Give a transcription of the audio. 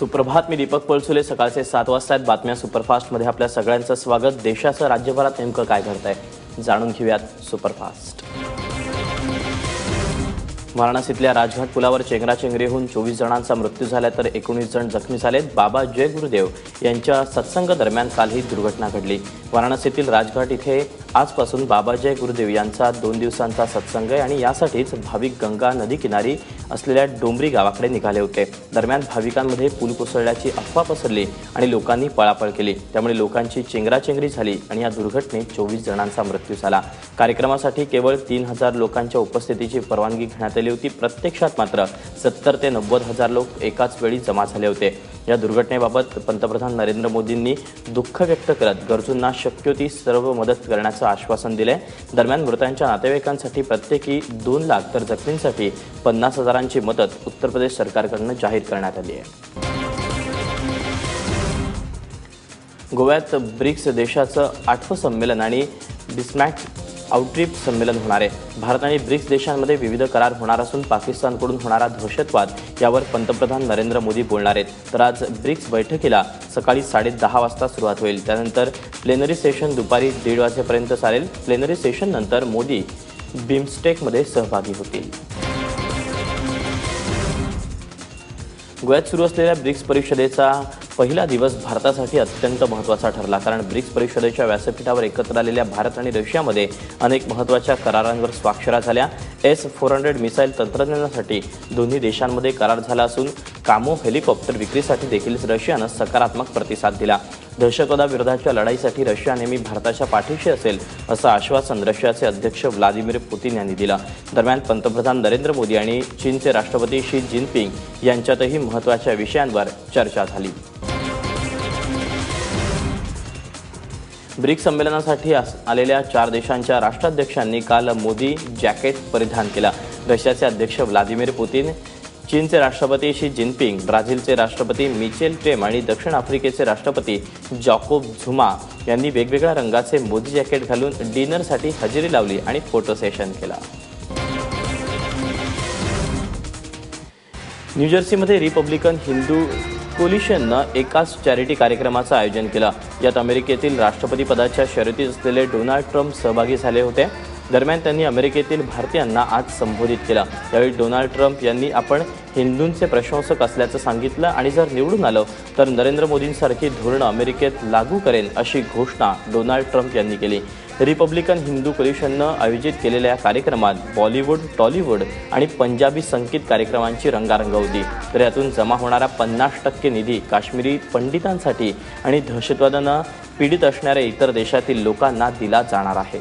सुप्रभात, मी दीपक पळसुले. सकाळचे 7 वाजता आहेत. बातम्या सुपरफास्टमध्ये आपल्या सगळ्यांचं स्वागत. देशाचं राज्यभरात नेमकं काय घडतंय जाणून घेऊयात सुपरफास्ट. वाराणसीतल्या राजघाट पुलावर चेंगराचेंगरी होऊन 24 जणांचा मृत्यू झाला तर 19 जण जखमी झालेत. बाबा जय गुरुदेव यांच्या सत्संग दरम्यान काल ही दुर्घटना घडली. वाराणसीतील राजघाट इथे आजपासून बाबा जय गुरुदेव यांचा 2 दिवसांचा सत्संग आहे आणि यासाठीच भाविक गंगा नदी किनारी असलेल्या डोंबरी गावाकडे निघाले होते. दरम्यान भाविकांमध्ये पूल कोसळल्याची अफवा पसरली आणि लोकांनी पळापळ केली. त्यामुळे लोकांची चेंगराचेंगरी झाली आणि या दुर्घटनेत 24 जणांचा मृत्यू झाला. कार्यक्रमासाठी केवळ 3000 लोकांच्या उपस्थितीची परवानगी घेण्यात आली होती. प्रत्यक्षात मात्र 70 ते 90 हजार लोक एकाच वेळी जमा झाले होते. या दुर्घटनेबाबत पंतप्रधान नरेंद्र मोदींनी दुःख व्यक्त करत गरजूंना शक्य ती सर्व मदत करण्याचं आश्वासन दिले. दरम्यान मृतांच्या नातेवाईकांसाठी प्रत्येकी 2 लाख तर जखमींसाठी 50 हजारांची मदत उत्तर प्रदेश सरकारकडून जाहीर करण्यात आली आहे. गोव्यात ब्रिक्स देशाचं 8वं संमेलन आणि बिस्मॅक आउटरीच संमेलन होणार आहे. भारत आणि ब्रिक्स देशांमध्ये विविध करार होणार असून पाकिस्तानकडून होणारा दहशतवाद यावर पंतप्रधान नरेंद्र मोदी बोलणार आहेत. तर आज ब्रिक्स बैठकीला सकाळी 10:30 वाजता सुरुवात होईल. त्यानंतर प्लेनरी सेशन दुपारी 1:30 वाजेपर्यंत चालेल. प्लेनरी सेशन नंतर मोदी बिमस्टेकमध्ये सहभागी होतील. गोव्यात सुरू असलेल्या ब्रिक्स परिषदेचा पहिला दिवस भारतासाठी अत्यंत महत्त्वाचा ठरला. कारण ब्रिक्स परिषदेच्या व्यासपीठावर एकत्र आलेल्या भारत आणि रशियामध्ये अनेक महत्त्वाच्या करारांवर स्वाक्षऱ्या झाल्या. S-400 मिसाईल तंत्रज्ञानासाठी दोन्ही देशांमध्ये करार झाला असून कामो हेलिकॉप्टर विक्रीसाठी देखील रशियानं सकारात्मक प्रतिसाद दिला. दहशतवादाविरोधाच्या लढाईसाठी रशिया नेहमी भारताच्या पाठीशी असेल असं आश्वासन रशियाचे अध्यक्ष व्लादिमीर पुतिन यांनी दिलं. दरम्यान पंतप्रधान नरेंद्र मोदी आणि चीनचे राष्ट्रपती शी जिनपिंग यांच्यातही महत्त्वाच्या विषयांवर चर्चा झाली. ब्रिक्स संमेलनासाठी आलेल्या 4 देशांच्या राष्ट्राध्यक्षांनी काल मोदी जॅकेट परिधान केला. रशियाचे अध्यक्ष व्लादिमीर पुतिन, चीनचे राष्ट्रपती शी जिनपिंग, ब्राझीलचे राष्ट्रपती मिचेल टेम आणि दक्षिण आफ्रिकेचे राष्ट्रपती जॅकोब झुमा यांनी वेगवेगळ्या रंगाचे मोदी जॅकेट घालून डिनरसाठी हजेरी लावली आणि फोटो सेशन केला. न्यूजर्सीमध्ये रिपब्लिकन हिंदू कोलिशननं एकाच चॅरिटी कार्यक्रमाचं आयोजन केलं. यात अमेरिकेतील राष्ट्रपती पदाच्या शर्यतीत असलेले डोनाल्ड ट्रम्प सहभागी झाले होते. दरम्यान त्यांनी अमेरिकेतील भारतीयांना आज संबोधित केलं. यावेळी डोनाल्ड ट्रम्प यांनी आपण हिंदूंचे प्रशंसक असल्याचं सांगितलं आणि जर निवडून आलं तर नरेंद्र मोदींसारखी धोरणं अमेरिकेत लागू करेन अशी घोषणा डोनाल्ड ट्रम्प यांनी केली. रिपब्लिकन हिंदू कोलिशननं आयोजित केलेल्या कार्यक्रमात बॉलिवूड, टॉलिवूड आणि पंजाबी संगीत कार्यक्रमांची रंगारंग होती. तर यातून जमा होणारा 50% निधी काश्मीरी पंडितांसाठी आणि दहशतवादानं पीडित असणाऱ्या इतर देशातील लोकांना दिला जाणार आहे.